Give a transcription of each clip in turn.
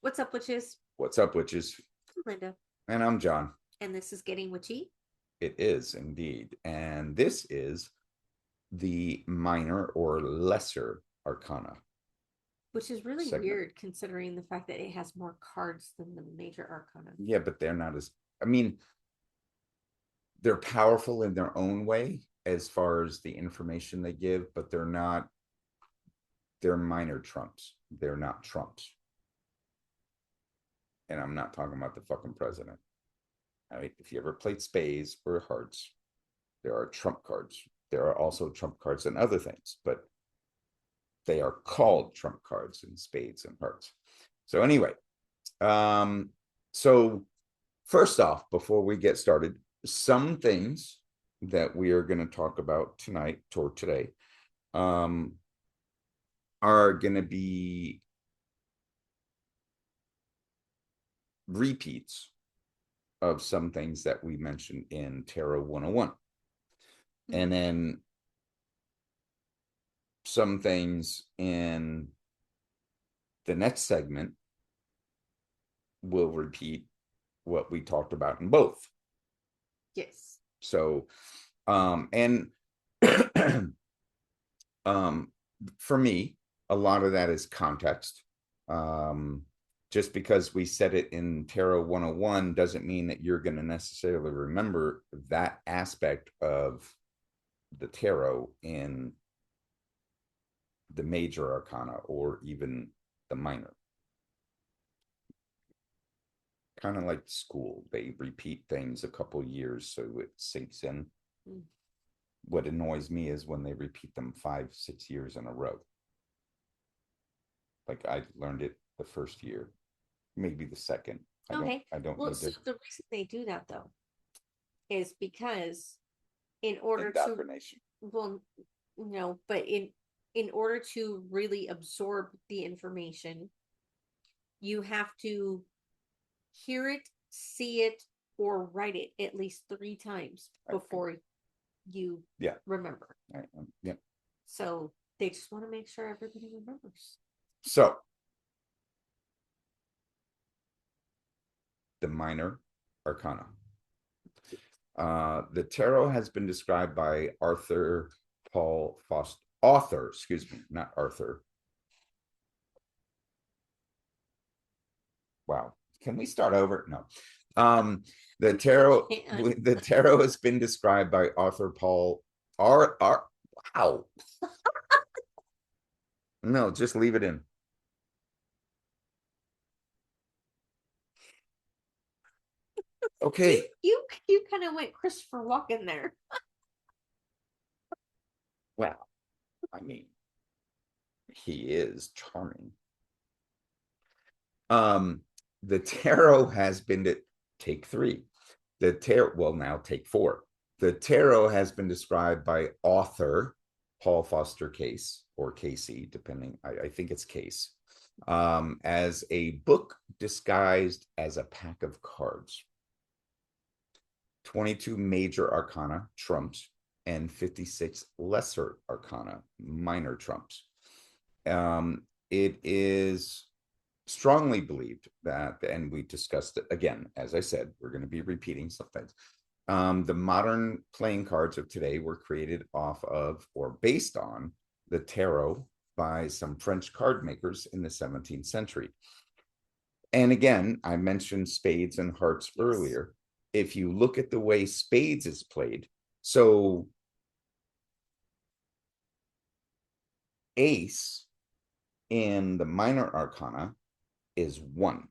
What's up, witches? What's up, witches? I'm Linda, And I'm John. and this is Getting Witchy. It is indeed. And this is the minor or lesser arcana Which is really segment. weird considering the fact that it has more cards than the major arcana. Yeah, but they're not as, I mean, they're powerful in their own way as far as the information they give, but they're minor trumps. They're not trumps. And I'm not talking about the fucking president. All right. If you ever played spades or hearts, there are trump cards. There are also trump cards and other things, but they are called trump cards in spades and hearts. So anyway, um, so first off, before we get started, some things that we are going to talk about tonight or today um, are going to be repeats of some things that we mentioned in Tarot 101. And then some things in the next segment will repeat what we talked about in both. Yes. So, and for me, a lot of that is context. Just because we said it in Tarot 101 doesn't mean that you're going to necessarily remember that aspect of the tarot in the major arcana or even the minor. Kind of like school, they repeat things a couple years so it sinks in. What annoys me is when they repeat them 5-6 years in a row. Like I learned it the first year, maybe the second. Okay. I don't Well, need so to. the reason they do that though is because in order to, Indoctrination. well, no, but in order to really absorb the information, you have to hear it, see it, or write it at least 3 times before you Yeah. remember. Yeah. So they just want to make sure everybody remembers. So the minor arcana. The tarot has been described by Arthur Paul Foster, author, excuse me, not Arthur. Wow. Can we start over? No. The tarot, the tarot has been described by Arthur Paul wow. No, just leave it in. Okay. You kind of went Christopher Walken there. Well, I mean, he is charming. The tarot has been to take 3. The tarot, well, now take 4. The tarot has been described by author Paul Foster Case or Casey, depending. I think it's Case, as a book disguised as a pack of cards. 22 major arcana trumps and 56 lesser arcana minor trumps. It is strongly believed that, and we discussed it again, as I said, we're going to be repeating some things. The modern playing cards of today were created off of or based on the tarot by some French card makers in the 17th century. And again, I mentioned spades and hearts earlier. If you look at the way spades is played, so ace in the minor arcana is 1.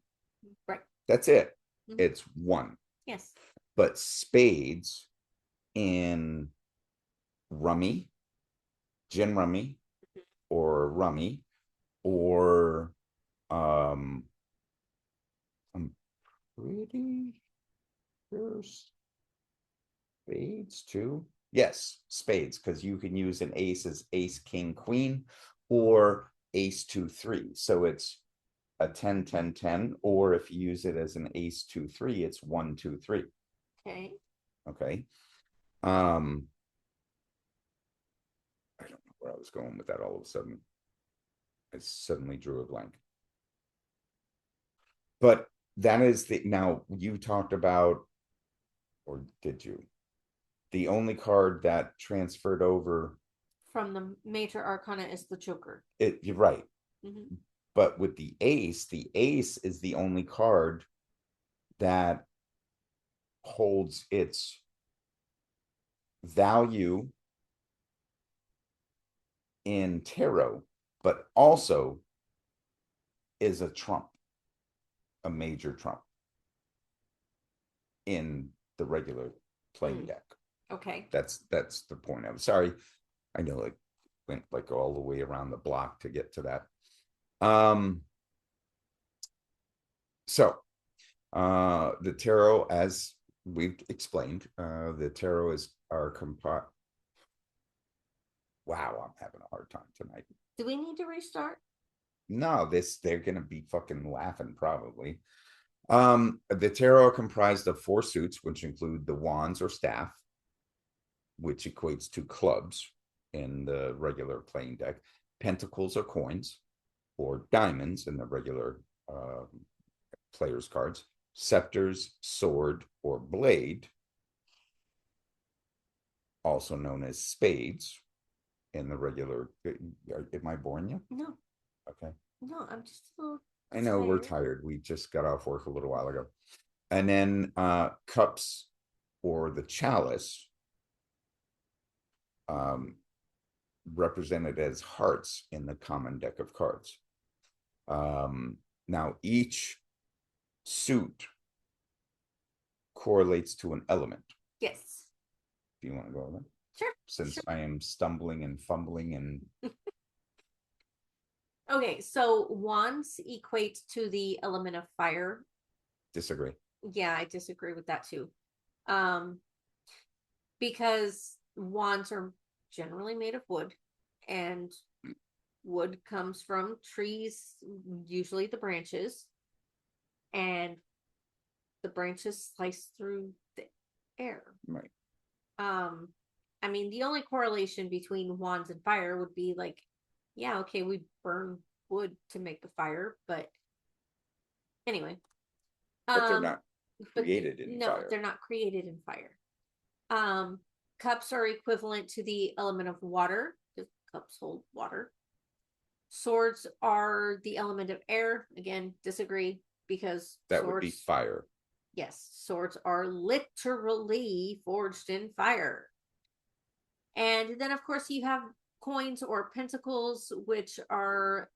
Right. That's it. It's 1. Yes. But spades in rummy, gin rummy, or rummy, or I'm pretty sure spades too. Yes, spades, because you can use an ace as ace, king, queen, or ace 2 3. So it's a 10 10 10, or if you use it as an ace 2 3, it's 1 2 3. Okay. Okay. I don't know where I was going with that all of a sudden. I suddenly drew a blank. But that is now you talked about, or did you? The only card that transferred over. From the Major Arcana is the Joker. You're right. Mm-hmm. But with the ace is the only card that holds its value in tarot, but also is a trump, a major trump in the regular playing deck. Okay. That's the point. I'm sorry. I know it went like all the way around the block to get to that. So the tarot, as we've explained, the tarot are compiled. Wow, I'm having a hard time tonight. Do we need to restart? No, they're gonna be fucking laughing probably. The tarot are comprised of 4 suits, which include the wands or staff, which equates to clubs in the regular playing deck, pentacles or coins, or diamonds in the regular players' cards, scepters, sword, or blade, also known as spades in the regular. Am I boring you? No. Okay. No, I'm just a little I know we're tired. tired. We just got off work a little while ago. And then cups or the chalice, represented as hearts in the common deck of cards. Now, each suit correlates to an element. Yes. Do you want to go over that? Sure. Since sure. I am stumbling and fumbling and Okay, so wands equate to the element of fire. disagree. Yeah, I disagree with that too. Um, because wands are generally made of wood, and wood comes from trees, usually the branches, and the branches slice through the air. Right. I mean, the only correlation between wands and fire would be like, yeah, okay, we burn wood to make the fire, but anyway. But they're not created in no, fire. they're not created in fire. Cups are equivalent to the element of water, because cups hold water. Swords are the element of air. Again, disagree, because that would be fire. Yes, swords are literally forged in fire. And then, of course, you have coins or pentacles, which are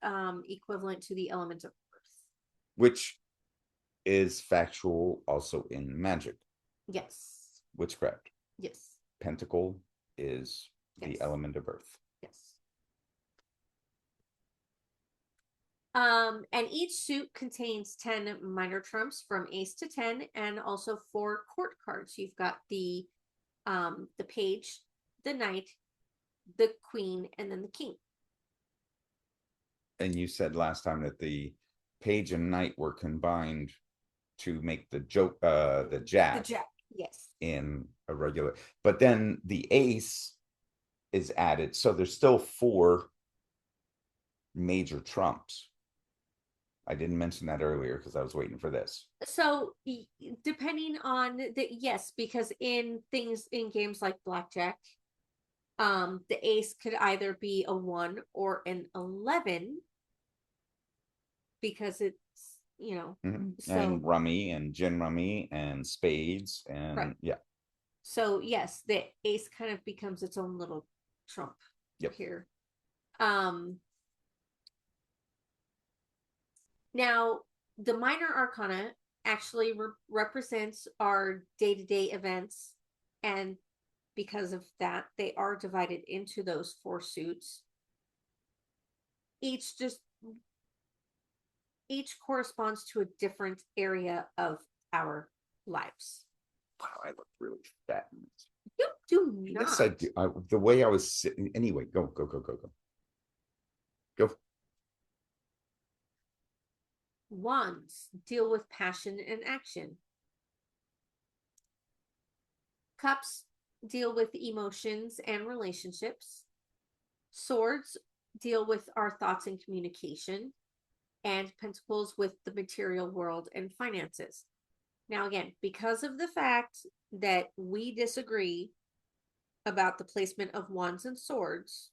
equivalent to the element of earth. Which is factual also in magic. Yes. Witchcraft. Yes. Pentacle is the element of earth. Yes. And each suit contains 10 minor trumps from ace to 10, and also 4 court cards. You've got the page, the knight, the queen, and then the king. And you said last time that the page and knight were combined to make the jack. The jack, yes. In a regular, but then the ace is added, so there's still 4 major trumps. I didn't mention that earlier because I was waiting for this. So depending on yes, because in games like blackjack, the ace could either be a 1 or an 11, because it's, so, and rummy and gin rummy and spades and right. Yeah. So yes, the ace kind of becomes its own little trump here. Now, the minor arcana actually represents our day-to-day events, and because of that, they are divided into those 4 suits. Each corresponds to a different area of our lives. Wow, I look really fat. You do not. Yes, I do. The way I was sitting. Anyway, go. Wands deal with passion and action. Cups deal with emotions and relationships. Swords deal with our thoughts and communication. and Pentacles with the material world and finances. Now, again, because of the fact that we disagree about the placement of wands and swords,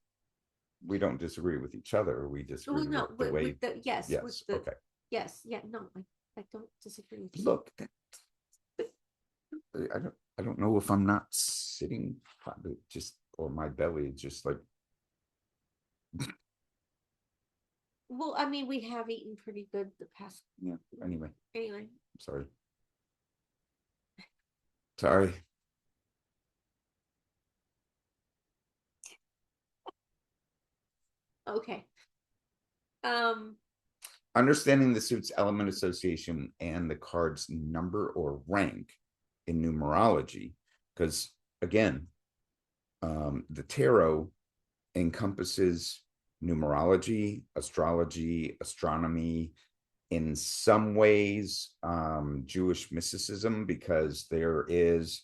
We don't disagree with each other. We well, disagree no, with the way. with the yes, with Yes. the Okay. yes, yeah, no, I don't disagree with you. Look, I don't know if I'm not sitting just, or my belly is just like, Well, I mean, we have eaten pretty good the past. yeah. Anyway, Anyway, sorry. Sorry. okay. Um, Understanding the suit's element association and the card's number or rank in numerology, because again, the tarot encompasses numerology, astrology, astronomy, in some ways, Jewish mysticism, because there is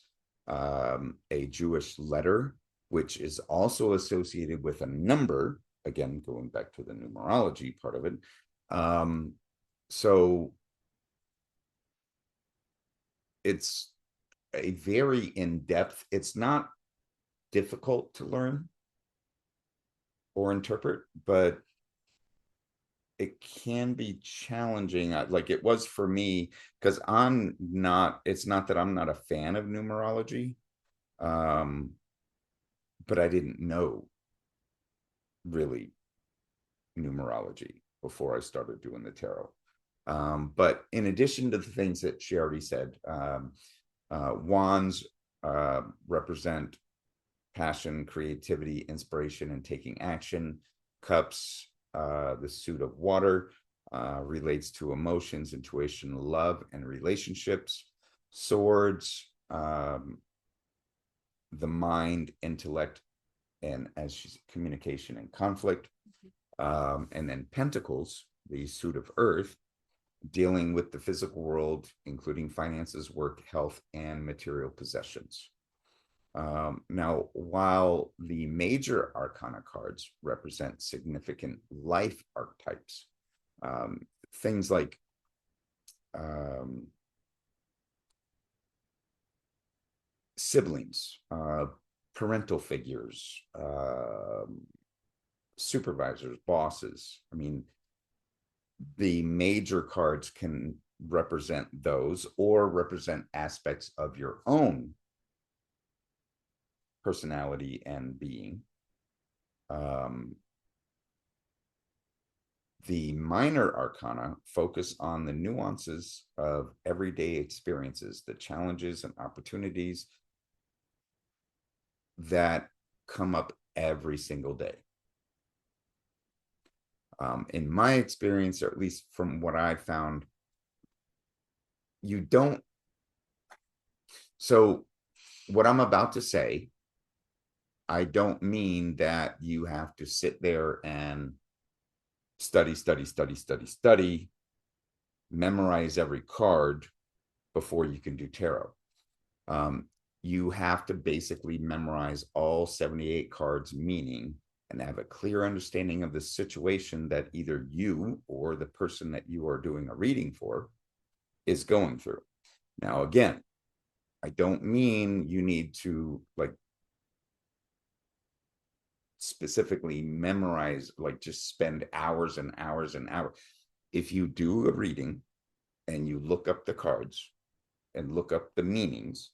a Jewish letter, which is also associated with a number, again, going back to the numerology part of it. So it's a very in-depth, it's not difficult to learn or interpret, but it can be challenging, like it was for me, because I'm not, it's not that I'm not a fan of numerology, um but I didn't know really numerology before I started doing the tarot. But in addition to the things that she already said, wands represent passion, creativity, inspiration, and taking action. Cups, the suit of water, relates to emotions, intuition, love, and relationships. Swords, the mind, intellect, and as she's communication and conflict. And then pentacles, the suit of earth, dealing with the physical world, including finances, work, health, and material possessions. Now, while the major arcana cards represent significant life archetypes, things like siblings, parental figures, supervisors, bosses. I mean, the major cards can represent those or represent aspects of your own personality and being. The minor arcana focus on the nuances of everyday experiences, the challenges and opportunities that come up every single day. In my experience, or at least from what I found, you don't. So, what I'm about to say, I don't mean that you have to sit there and study, memorize every card before you can do tarot. You have to basically memorize all 78 cards' meaning and have a clear understanding of the situation that either you or the person that you are doing a reading for is going through. Now, again, I don't mean you need to like specifically memorize, like just spend hours and hours and hours. If you do a reading and you look up the cards and look up the meanings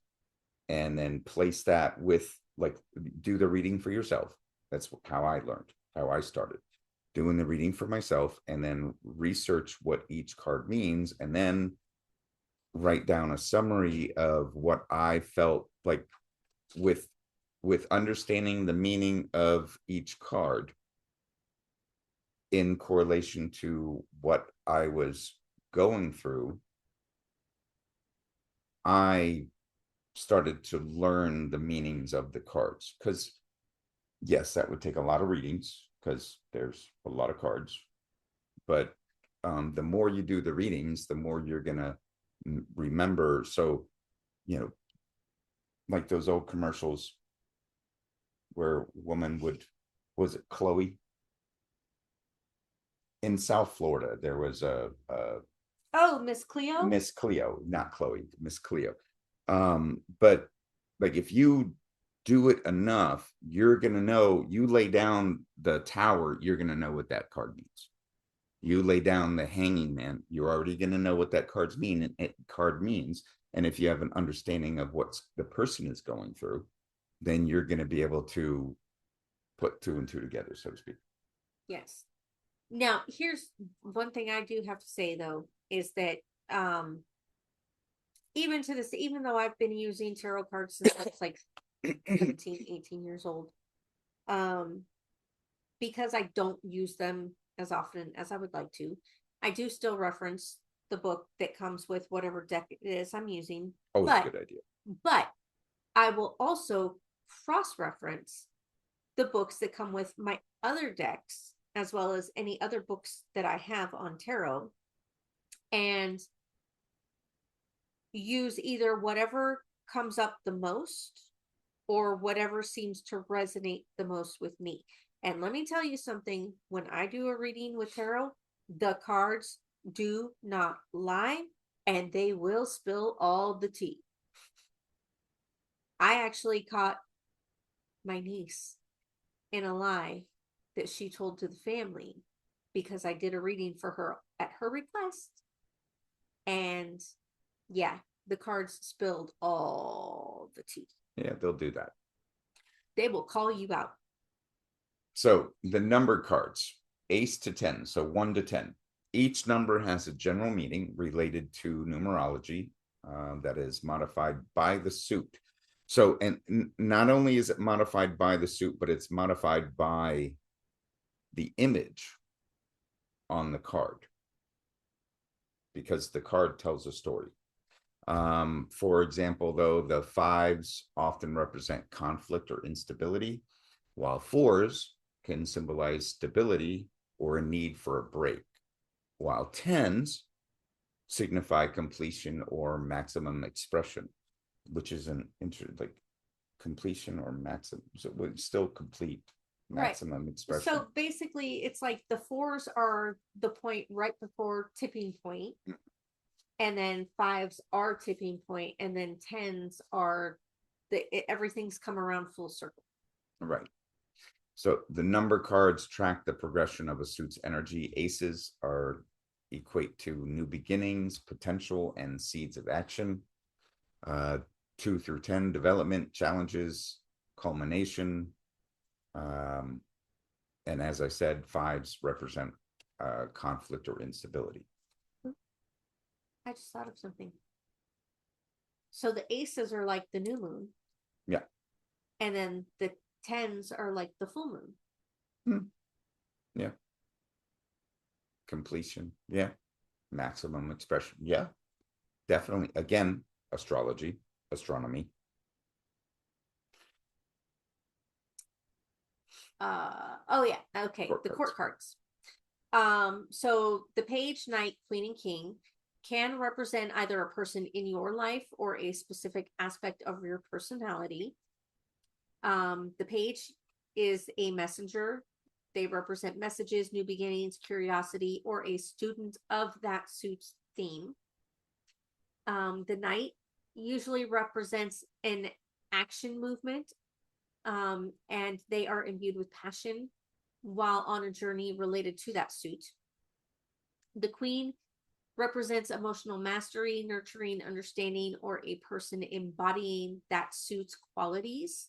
and then place that with, like, do the reading for yourself. That's how I learned, how I started doing the reading for myself, and then research what each card means, and then write down a summary of what I felt like with understanding the meaning of each card in correlation to what I was going through. I started to learn the meanings of the cards, because yes, that would take a lot of readings because there's a lot of cards, but the more you do the readings, the more you're gonna remember. So, like those old commercials where woman would, was it Chloe? in South Florida, there was a Oh, Miss Cleo? Miss Cleo, not Chloe, Miss Cleo. But like if you do it enough, you're gonna know. You lay down the tower, you're gonna know what that card means. You lay down the hanging man, you're already gonna know what that card means. And if you have an understanding of what the person is going through, then you're gonna be able to put two and two together, so to speak. Yes. Now, here's one thing I do have to say though, is that um even to this, even though I've been using tarot cards since I was like 17, 18 years old, um, because I don't use them as often as I would like to, I do still reference the book that comes with whatever deck it is I'm using. Always a But good idea. but I will also cross-reference the books that come with my other decks, as well as any other books that I have on tarot, and use either whatever comes up the most or whatever seems to resonate the most with me. And let me tell you something, when I do a reading with tarot, the cards do not lie and they will spill all the tea. I actually caught my niece in a lie that she told to the family because I did a reading for her at her request. And yeah, the cards spilled all the tea. Yeah, they'll do that. They will call you out. So the number cards, ace to 10, so 1 to 10. Each number has a general meaning related to numerology that is modified by the suit. So, and not only is it modified by the suit, but it's modified by the image on the card because the card tells a story. For example, though, the fives often represent conflict or instability, while fours can symbolize stability or a need for a break, while tens signify completion or maximum expression, which is an like completion or maximum, so it's still complete, maximum expression. So basically, it's like the fours are the point right before tipping point, and then fives are tipping point, and then tens are everything's come around full circle. Right. So the number cards track the progression of a suit's energy. Aces are equate to new beginnings, potential, and seeds of action. 2 through 10, development, challenges, culmination. And as I said, fives represent conflict or instability. I just thought of something. So the aces are like the new moon. Yeah. And then the tens are like the full moon. Yeah. Completion. Yeah. Maximum expression. Yeah. Definitely. Again, astrology, astronomy. Oh yeah. Okay. The court cards. So the page, knight, queen, and king can represent either a person in your life or a specific aspect of your personality. The page is a messenger. They represent messages, new beginnings, curiosity, or a student of that suit's theme. The knight usually represents an action movement, and they are imbued with passion while on a journey related to that suit. The queen represents emotional mastery, nurturing, understanding, or a person embodying that suit's qualities.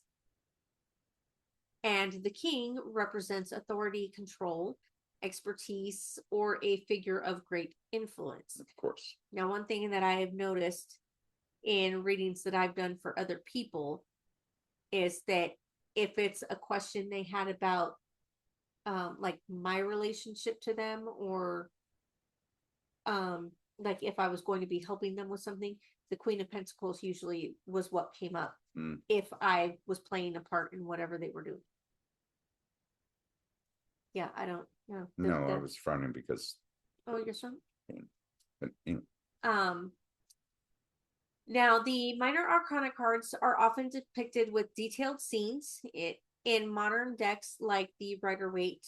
And the king represents authority, control, expertise, or a figure of great influence. Of course. Now, one thing that I have noticed in readings that I've done for other people is that if it's a question they had about like my relationship to them, or like if I was going to be helping them with something, the Queen of Pentacles usually was what came up if I was playing a part in whatever they were doing. Yeah, I don't know. No, I was frowning because. Oh, you're frowning? But, you know. Now, the Minor Arcana cards are often depicted with detailed scenes in modern decks like the Rider-Waite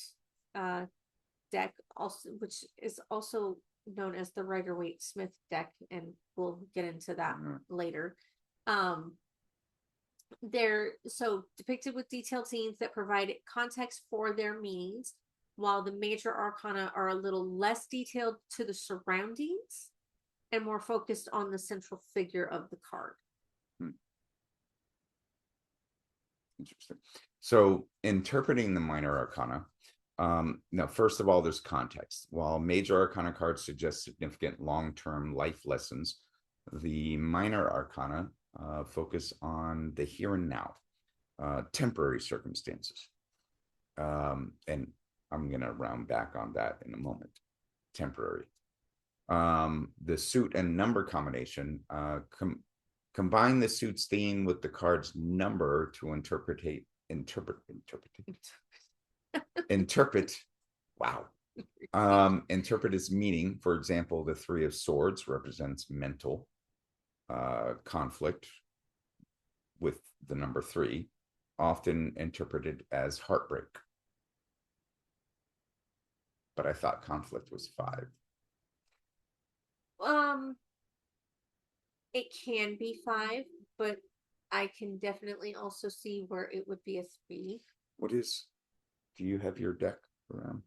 deck, also, which is also known as the Rider-Waite-Smith deck, and we'll get into that later. They're so depicted with detailed scenes that provide context for their meanings, while the major arcana are a little less detailed to the surroundings and more focused on the central figure of the card. Interesting. So interpreting the minor arcana, now, first of all, there's context. While major arcana cards suggest significant long-term life lessons, the minor arcana focus on the here and now, temporary circumstances. And I'm going to round back on that in a moment. Temporary. The suit and number combination, combine the suit's theme with the card's number to interpret. Wow. Interpret its meaning. For example, the Three of Swords represents mental conflict with the number 3, often interpreted as heartbreak. But I thought conflict was 5. It can be 5, but I can definitely also see where it would be a 3. Do you have your deck around?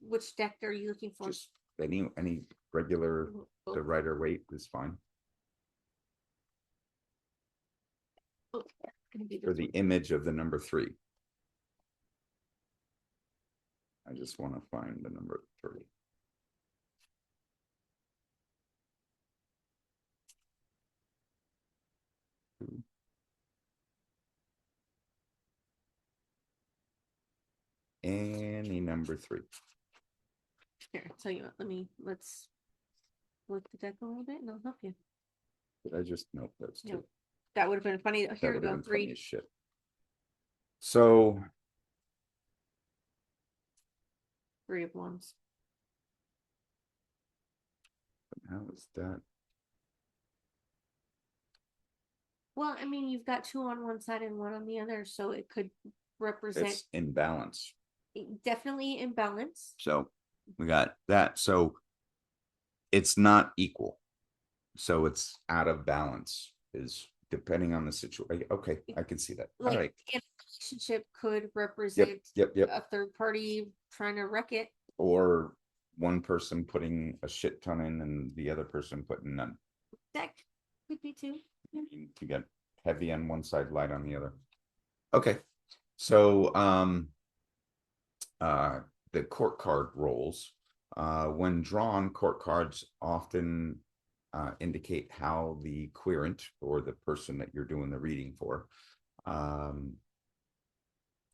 Which deck are you looking for? Just any regular, the Rider-Waite is fine. Okay. For the image of the number 3. I just want to find the number 3. Any number 3. Here, I'll tell you what, let's look the deck a little bit and I'll help you. Did I just nope those 2? No, that would have been funny. Here we go. 3. Shit. So 3 of Wands. How is that? Well, I mean, you've got 2 on one side and 1 on the other, so it could represent. It's imbalance. Definitely imbalance. So we got that. So it's not equal. So it's out of balance, is depending on the situation. Okay, I can see that. Like, all right. A relationship could represent Yep. a third party trying to wreck it. Or one person putting a shit ton in and the other person putting none. That could be too. You get heavy on one side, light on the other. Okay. So the court card rolls. When drawn, court cards often indicate how the querent, or the person that you're doing the reading for,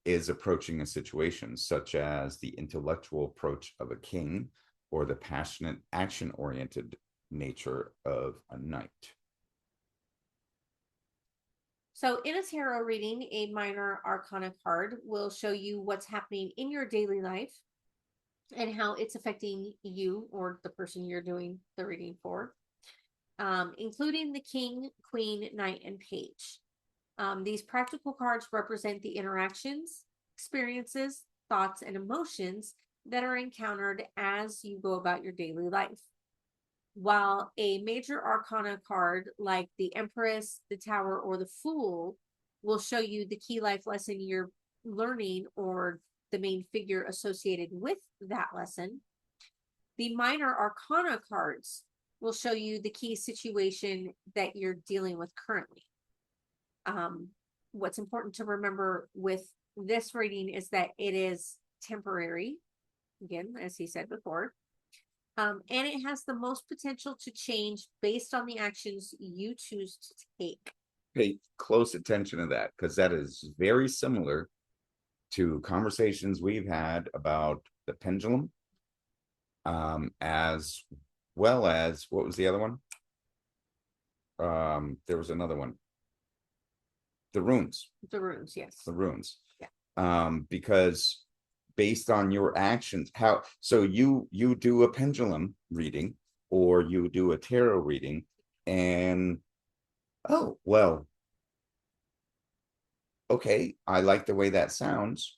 is approaching a situation, such as the intellectual approach of a king or the passionate, action-oriented nature of a knight. So in a tarot reading, a minor arcana card will show you what's happening in your daily life and how it's affecting you or the person you're doing the reading for, including the king, queen, knight, and page. These practical cards represent the interactions, experiences, thoughts, and emotions that are encountered as you go about your daily life. While a major arcana card like the Empress, the Tower, or the Fool will show you the key life lesson you're learning or the main figure associated with that lesson, the minor arcana cards will show you the key situation that you're dealing with currently. What's important to remember with this reading is that it is temporary, again, as he said before, and it has the most potential to change based on the actions you choose to take. Pay close attention to that, because that is very similar to conversations we've had about the pendulum, as well as, what was the other one? There was another one. The runes. The runes, yes. The runes. Yeah. Because based on your actions, so you do a pendulum reading or you do a tarot reading, and oh well, okay, I like the way that sounds,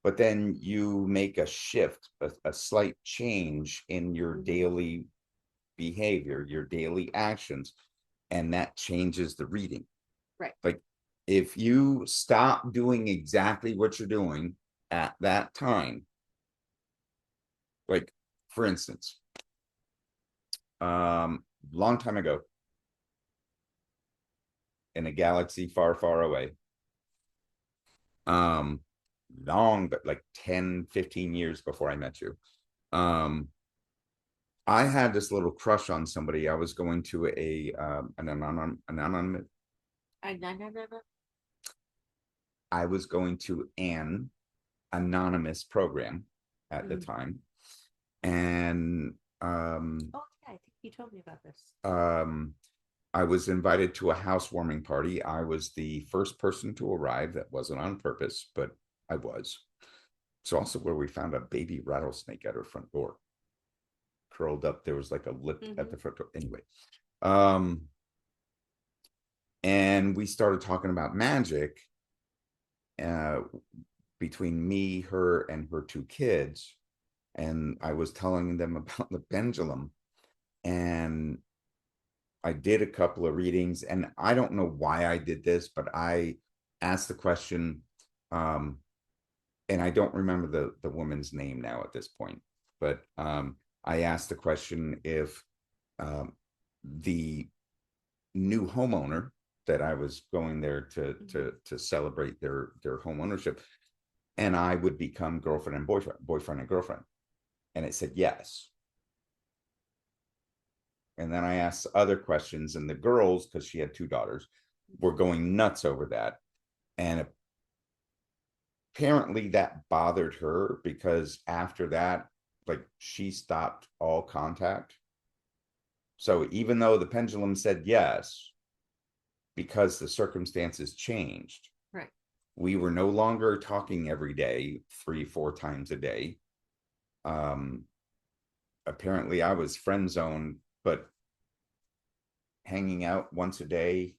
but then you make a shift, a slight change in your daily behavior, your daily actions, and that changes the reading. Right. Like if you stop doing exactly what you're doing at that time, like for instance, long time ago in a galaxy far, far away, um, long, but like 10, 15 years before I met you, I had this little crush on somebody. I was going to I was going to an anonymous program at the time, and oh yeah, I think you told me about this. I was invited to a housewarming party. I was the first person to arrive. That wasn't on purpose, but I was. It's also where we found a baby rattlesnake at our front door, curled up. There was like a lip at the front door. Anyway, and we started talking about magic uh, between me, her, and her two kids. And I was telling them about the pendulum. And I did a couple of readings, and I don't know why I did this, but I asked the question, and I don't remember the woman's name now at this point, but I asked the question if the new homeowner that I was going there to celebrate their home ownership, and I would become girlfriend and boyfriend and girlfriend, and it said yes. And then I asked other questions, and the girls, because she had two daughters, were going nuts over that. And apparently that bothered her because after that, like she stopped all contact. So even though the pendulum said yes, because the circumstances changed, right, we were no longer talking every day, 3-4 times a day. Apparently I was friend zoned, but hanging out once a day,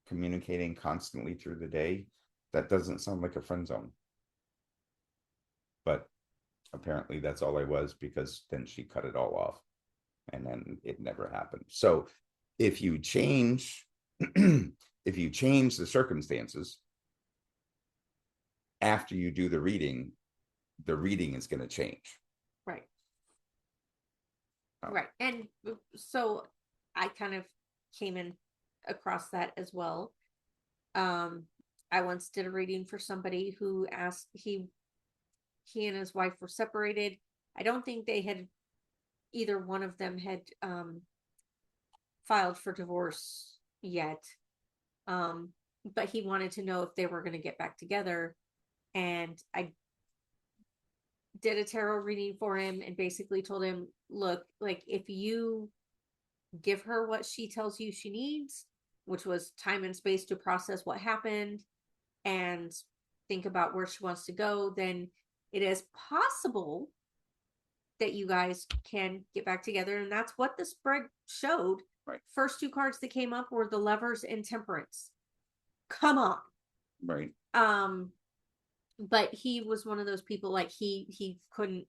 communicating constantly through the day, that doesn't sound like a friend zone. But apparently that's all I was, because then she cut it all off and then it never happened. So if you change if you change the circumstances after you do the reading is going to change. right, right. And so I kind of came in across that as well. I once did a reading for somebody who asked, he and his wife were separated. I don't think they had, either one of them had filed for divorce yet. But he wanted to know if they were going to get back together. And I did a tarot reading for him and basically told him, look, like if you give her what she tells you she needs, which was time and space to process what happened and think about where she wants to go, then it is possible that you guys can get back together. And that's what the spread showed. Right. First two cards that came up were the Lovers and Temperance. Come on. Right. But he was one of those people, like he couldn't,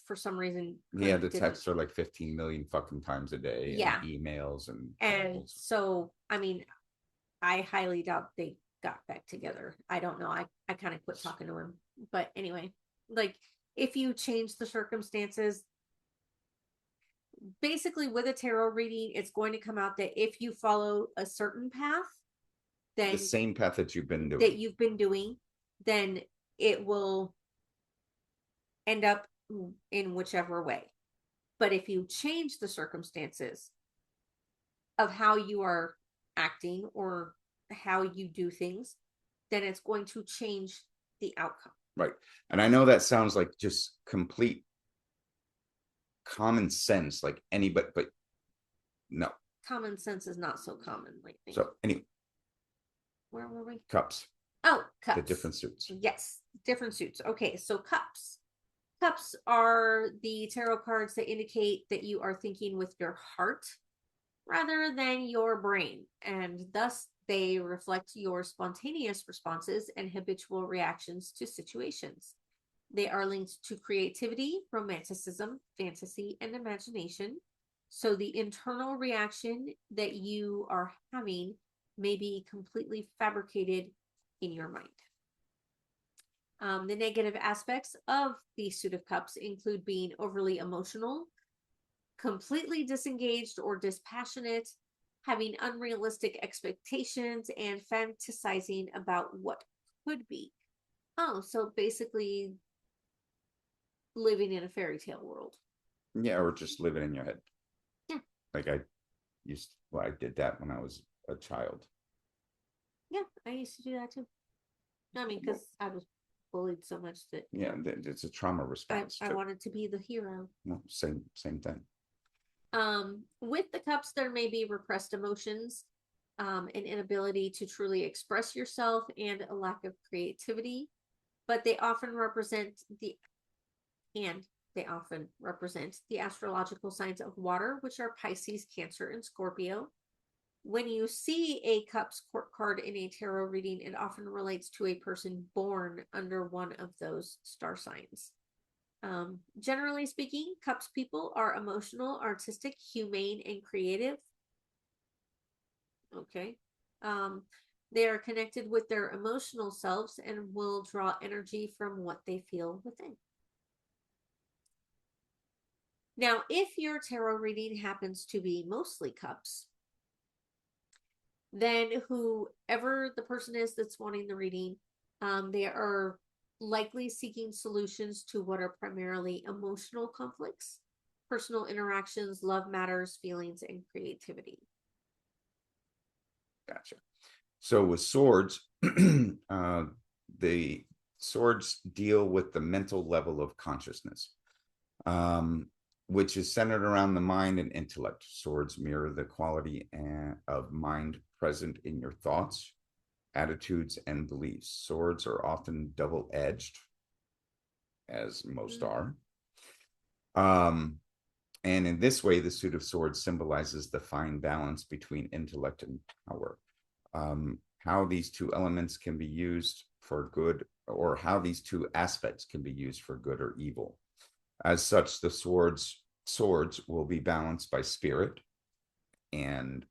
for some reason, He had to text her like 15 million fucking times a day. Yeah. And emails and calls. So I mean, I highly doubt they got back together. I don't know. I kind of quit talking to him. But anyway, like if you change the circumstances, basically with a tarot reading, it's going to come out that if you follow a certain path, then the same path that you've been doing, then it will end up in whichever way. But if you change the circumstances of how you are acting or how you do things, then it's going to change the outcome. Right. And I know that sounds like just complete common sense, like anybody, but no. Common sense is not so common lately. So anyway, where were we? Cups. Oh, cups. The different suits. Yes, different suits. Okay, so cups. Cups are the tarot cards that indicate that you are thinking with your heart rather than your brain, and thus they reflect your spontaneous responses and habitual reactions to situations. They are linked to creativity, romanticism, fantasy, and imagination. So the internal reaction that you are having may be completely fabricated in your mind. The negative aspects of the Suit of Cups include being overly emotional, completely disengaged or dispassionate, having unrealistic expectations, and fantasizing about what could be. Oh, so basically living in a fairy tale world. Yeah, or just living in your head. Yeah. Like I did that when I was a child. Yeah, I used to do that too. I mean, because I was bullied so much that Yeah, it's a trauma response. I wanted to be the hero. No, same thing. With the cups, there may be repressed emotions, an inability to truly express yourself, and a lack of creativity. But they often represent the astrological signs of water, which are Pisces, Cancer, and Scorpio. When you see a cups court card in a tarot reading, it often relates to a person born under one of those star signs. Generally speaking, cups people are emotional, artistic, humane, and creative. Okay. Um, they are connected with their emotional selves and will draw energy from what they feel within. Now, if your tarot reading happens to be mostly cups, then whoever the person is that's wanting the reading, they are likely seeking solutions to what are primarily emotional conflicts, personal interactions, love matters, feelings, and creativity. Gotcha. So with swords, the swords deal with the mental level of consciousness, which is centered around the mind and intellect. Swords mirror the quality of mind present in your thoughts, attitudes, and beliefs. Swords are often double-edged, as most are. And in this way, the suit of swords symbolizes the fine balance between intellect and power. How these two elements can be used for good, or how these two aspects can be used for good or evil. As such, the swords will be balanced by spirit, and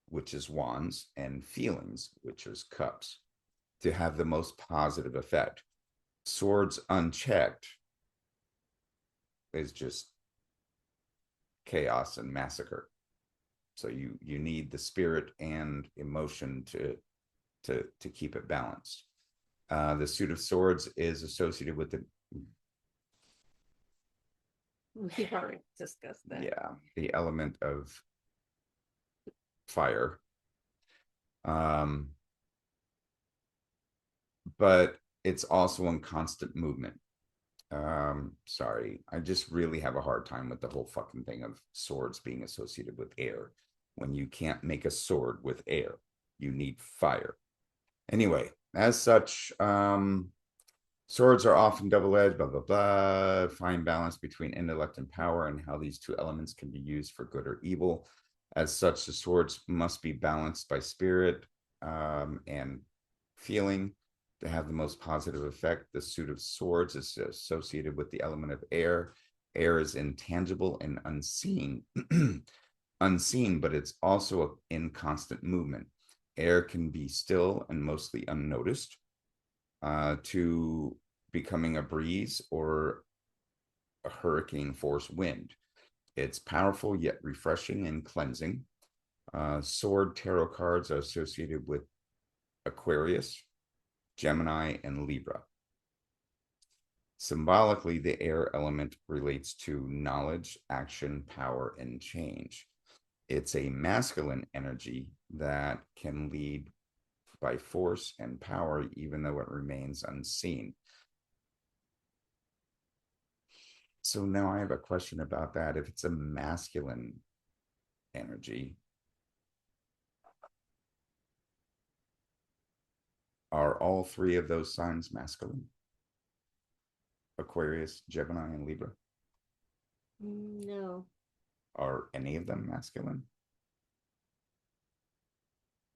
which is wands, and feelings, which is cups, to have the most positive effect. Swords unchecked is just chaos and massacre. So you need the spirit and emotion to keep it balanced. The suit of swords is associated with the We've already discussed that. yeah, the element of fire. But it's also in constant movement. Sorry, I just really have a hard time with the whole fucking thing of swords being associated with air. When you can't make a sword with air, you need fire. Anyway, as such, swords are often double-edged, blah, blah, blah. Fine balance between intellect and power, and how these two elements can be used for good or evil. As such, the swords must be balanced by spirit and feeling to have the most positive effect. The suit of swords is associated with the element of air. Air is intangible and unseen, unseen, but it's also in constant movement. Air can be still and mostly unnoticed, to becoming a breeze or a hurricane force wind. It's powerful yet refreshing and cleansing. Sword tarot cards are associated with Aquarius, Gemini, and Libra. Symbolically, the air element relates to knowledge, action, power, and change. It's a masculine energy that can lead by force and power, even though it remains unseen. So now I have a question about that. If it's a masculine energy, are all three of those signs masculine? Aquarius, Gemini, and Libra? No. Are any of them masculine?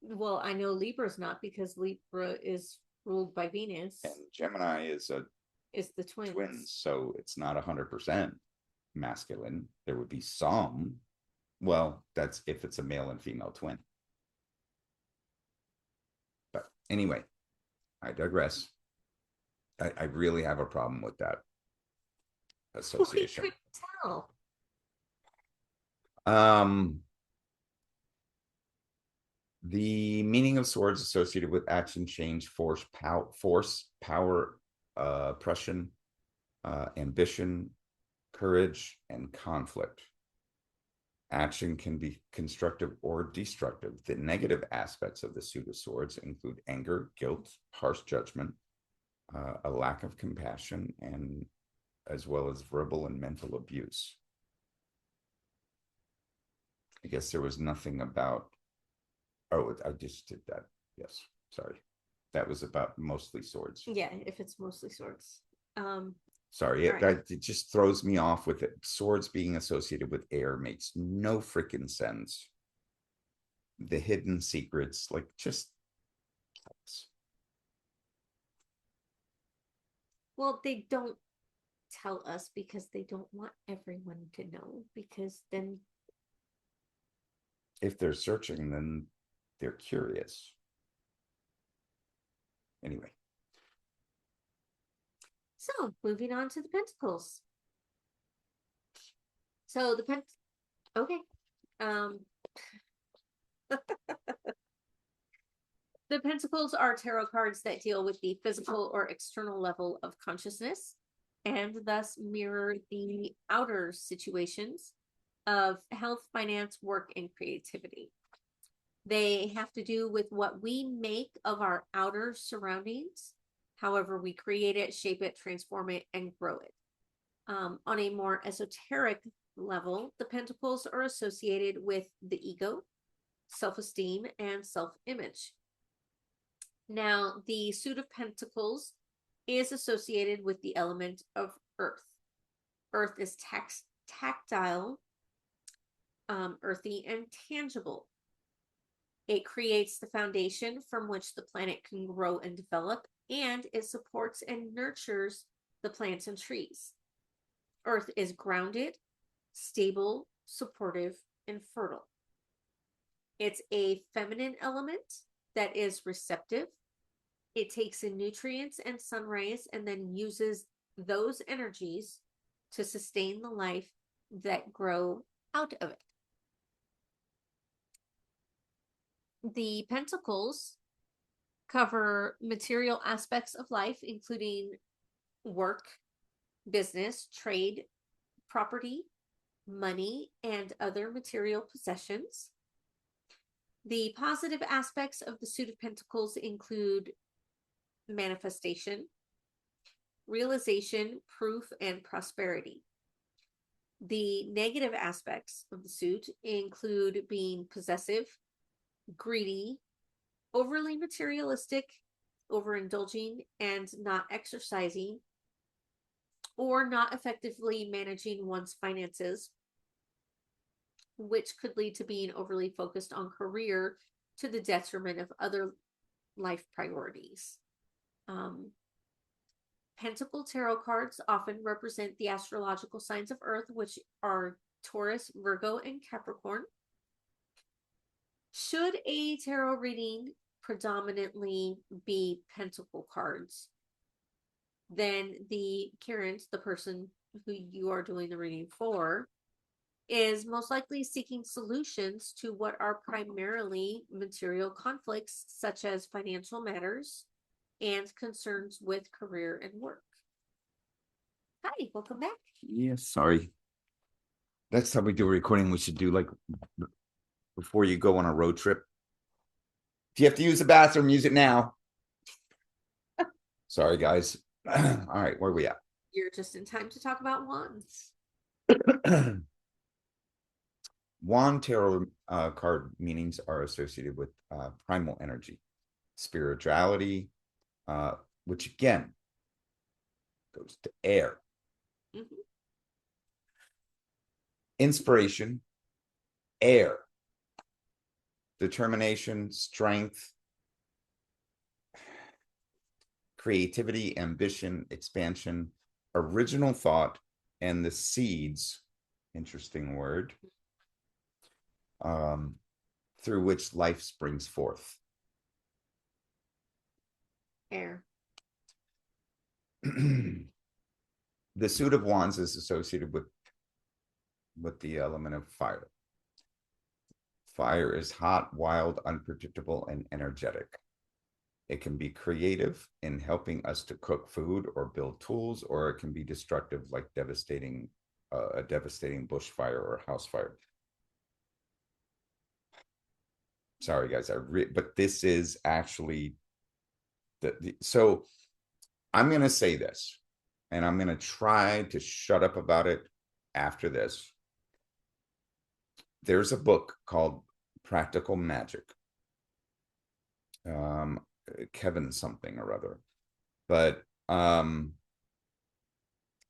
Well, I know Libra's not, because Libra is ruled by Venus. And Gemini is a is the twins. twins, so it's not 100% masculine. There would be some. Well, that's if it's a male and female twin. But anyway, I digress. I really have a problem with that association. We couldn't tell. The meaning of swords associated with action, change, force, power, oppression, ambition, courage, and conflict. Action can be constructive or destructive. The negative aspects of the suit of swords include anger, guilt, harsh judgment, a lack of compassion, and as well as verbal and mental abuse. I guess there was nothing about, oh, I just did that. Yes, sorry. That was about mostly swords. Yeah, if it's mostly swords. Sorry, it just throws me off with it. Swords being associated with air makes no freaking sense. The hidden secrets, like, just. Well, they don't tell us because they don't want everyone to know, because then if they're searching, then they're curious. Anyway. So, moving on to the pentacles. So the okay. The pentacles are tarot cards that deal with the physical or external level of consciousness and thus mirror the outer situations of health, finance, work, and creativity. They have to do with what we make of our outer surroundings, however we create it, shape it, transform it, and grow it. On a more esoteric level, the pentacles are associated with the ego, self-esteem, and self-image. Now, the suit of pentacles is associated with the element of earth. Earth is tactile, earthy, and tangible. It creates the foundation from which the planet can grow and develop, and it supports and nurtures the plants and trees. Earth is grounded, stable, supportive, and fertile. It's a feminine element that is receptive. It takes in nutrients and sun rays and then uses those energies to sustain the life that grow out of it. The pentacles cover material aspects of life, including work, business, trade, property, money, and other material possessions. The positive aspects of the suit of pentacles include manifestation, realization, proof, and prosperity. The negative aspects of the suit include being possessive, greedy, overly materialistic, overindulging, and not exercising, or not effectively managing one's finances, which could lead to being overly focused on career to the detriment of other life priorities. Pentacle tarot cards often represent the astrological signs of Earth, which are Taurus, Virgo, and Capricorn. Should a tarot reading predominantly be pentacle cards, then the current, the person who you are doing the reading for, is most likely seeking solutions to what are primarily material conflicts, such as financial matters and concerns with career and work. Hi, welcome back. Yes, sorry. Next time we do a recording, we should do, like, before you go on a road trip. If you have to use the bathroom, use it now. Sorry, guys. All right, where are we at? You're just in time to talk about wands. Wand tarot card meanings are associated with primal energy, spirituality, which again goes to air. Mm-hmm. Inspiration, air. Determination, strength, creativity, ambition, expansion, original thought, and the seeds, interesting word, through which life springs forth. Air. The suit of wands is associated with the element of fire. Fire is hot, wild, unpredictable, and energetic. It can be creative in helping us to cook food or build tools, or it can be destructive, like a devastating bushfire or house fire. Sorry, guys, but this is actually so I'm going to say this, and I'm going to try to shut up about it after this. There's a book called Practical Magic. Kevin something or other. But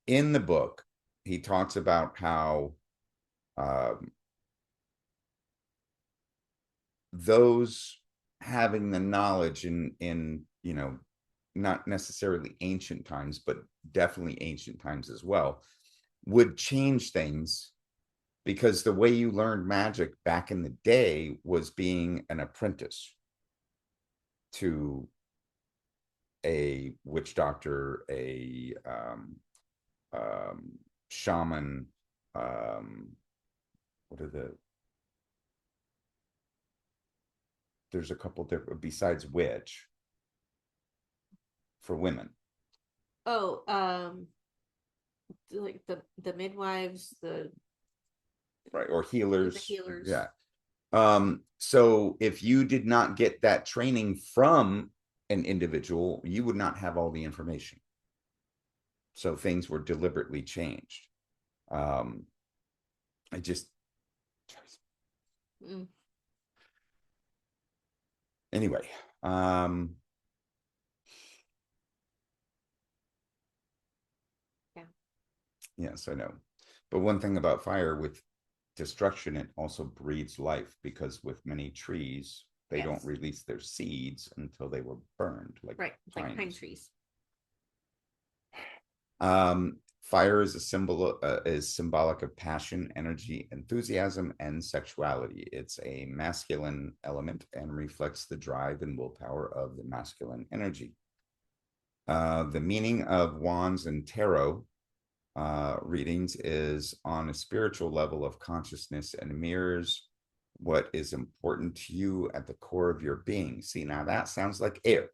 in the book, he talks about how those having the knowledge in not necessarily ancient times, but definitely ancient times as well, would change things, because the way you learned magic back in the day was being an apprentice to a witch doctor, a shaman, there's a couple different besides witch for women. Oh, like the midwives, right, or healers. The healers. Yeah. So if you did not get that training from an individual, you would not have all the information. So things were deliberately changed. I just anyway. Yeah. Yes, I know. But one thing about fire, with destruction, it also breeds life, because with many trees, they don't release their seeds until they were burned, like like pine trees. Fire is a symbol, is symbolic of passion, energy, enthusiasm, and sexuality. It's a masculine element and reflects the drive and willpower of the masculine energy. The meaning of wands and tarot readings is on a spiritual level of consciousness and mirrors what is important to you at the core of your being. See, now that sounds like air.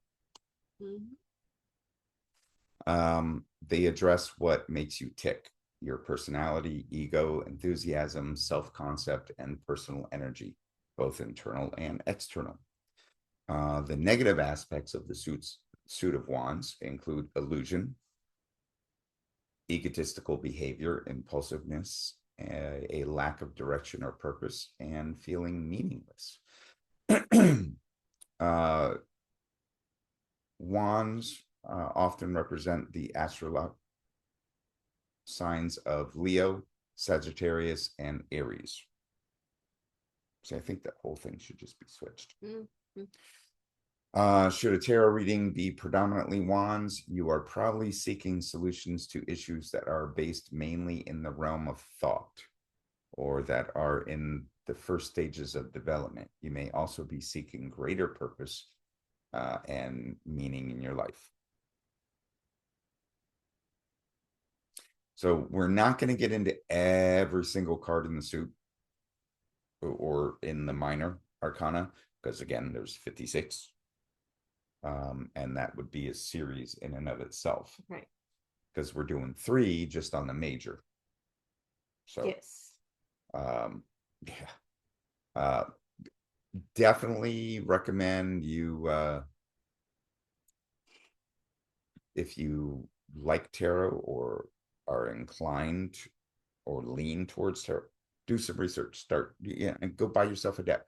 They address what makes you tick: your personality, ego, enthusiasm, self-concept, and personal energy, both internal and external. The negative aspects of the suit of wands include illusion, egotistical behavior, impulsiveness, a lack of direction or purpose, and feeling meaningless. Wands often represent the astrological signs of Leo, Sagittarius, and Aries. So I think that whole thing should just be switched. Should a tarot reading be predominantly wands, you are probably seeking solutions to issues that are based mainly in the realm of thought, or that are in the first stages of development. You may also be seeking greater purpose and meaning in your life. So we're not going to get into every single card in the suit or in the minor arcana, because again, there's 56. And that would be a series in and of itself. Right. Because we're doing 3 just on the major. So yes. Definitely recommend you, if you like tarot or are inclined or lean towards tarot, do some research. And go buy yourself a deck.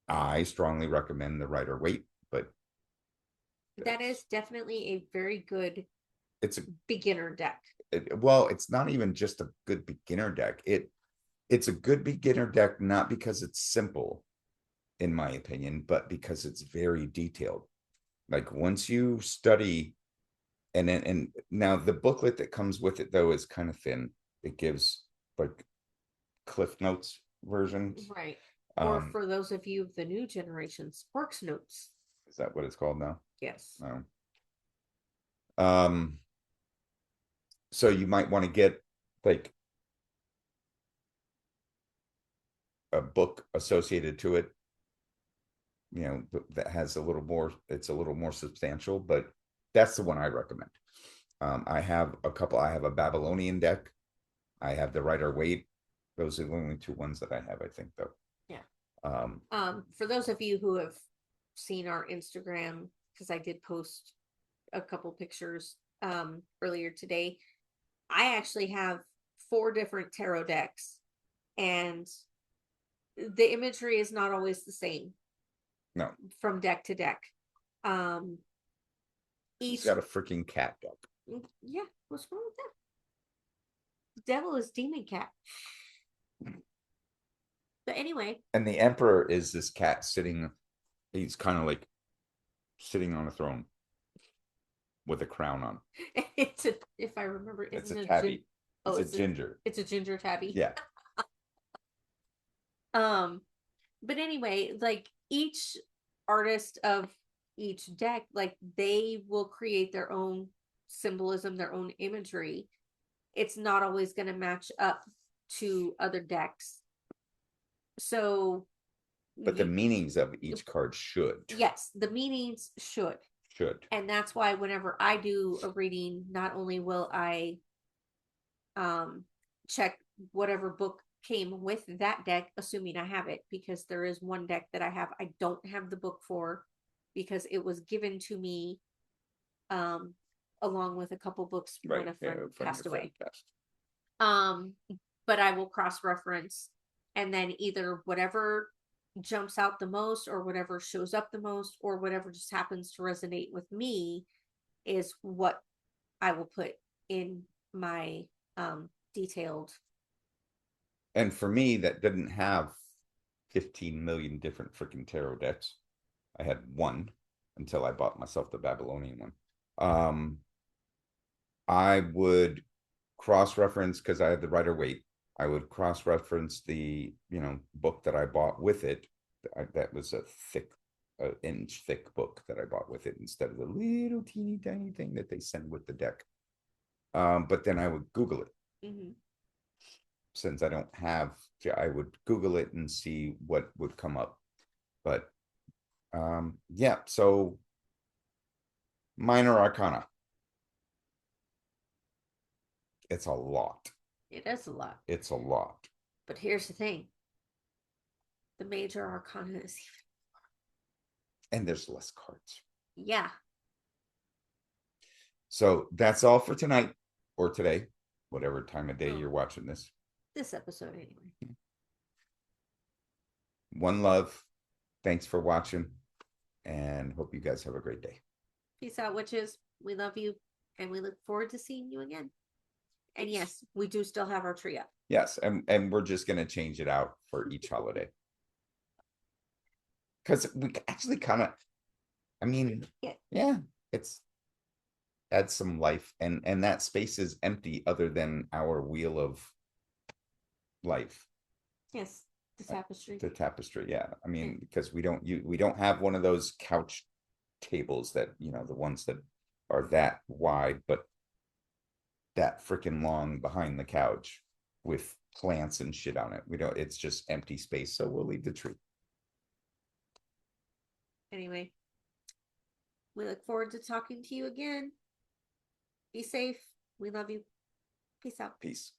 I strongly recommend the Rider-Waite, but that is definitely a very good, it's a beginner deck. Well, it's not even just a good beginner deck. It's a good beginner deck, not because it's simple, in my opinion, but because it's very detailed. Like once you study and now the booklet that comes with it though is kind of thin. It gives like Cliff Notes versions. Right. Or Um, for those of you of the new generation, Sparks Notes. is that what it's called now? Yes. No. Um, so you might want to get like a book associated to it, that has a little more, it's a little more substantial, but that's the one I recommend. I have a Babylonian deck. I have the Rider Waite. Those are the only two ones that I have, I think, though. Yeah. Um, For those of you who have seen our Instagram, because I did post a couple pictures earlier today, I actually have 4 different tarot decks, and the imagery is not always the same no, from deck to deck. he's Each got a freaking cat deck. Yeah, what's wrong with that? The devil is demon cat. But anyway, And the Emperor is this cat sitting, he's kind of like sitting on a throne with a crown on. it's a, if I remember, It's isn't a it tabby. oh, It's a ginger. it's a ginger tabby. Yeah. But anyway, like each artist of each deck, like they will create their own symbolism, their own imagery. It's not always going to match up to other decks. So, But the meanings of each card should. yes, the meanings should. Should. And that's why whenever I do a reading, not only will I check whatever book came with that deck, assuming I have it, because there is one deck that I have I don't have the book for, because it was given to me along with a couple books when a friend passed away. Um, but I will cross reference, and then either whatever jumps out the most, or whatever shows up the most, or whatever just happens to resonate with me is what I will put in my detailed. And for me, that didn't have 15 million different freaking tarot decks. I had one until I bought myself the Babylonian one. I would cross-reference, because I had the Rider Waite. I would cross-reference the book that I bought with it. That was a thick, inch thick book that I bought with it, instead of the little teeny tiny thing that they send with the deck. But then I would Google it. Mm-hmm. Since I don't have, I would Google it and see what would come up. But yeah, so Minor Arcana. It's a lot. It is a lot. It's a lot. But here's the thing. The Major Arcana is even. And there's less cards. Yeah. So that's all for tonight, or today, whatever time of day Oh. you're watching this. This episode anyway. One love. Thanks for watching, and hope you guys have a great day. Peace out, witches. We love you, and we look forward to seeing you again. And yes, we do still have our tree up. Yes, and we're just gonna change it out for each holiday. Because we actually kind of, I mean, yeah, it's adds some life, and that space is empty other than our wheel of life. Yes, the tapestry. The tapestry, yeah. I mean, because we don't have one of those couch tables that, the ones that are that wide, but that freaking long behind the couch with plants and shit on it. We don't, it's just empty space, so we'll leave the tree. Anyway, we look forward to talking to you again. Be safe. We love you. Peace out. Peace.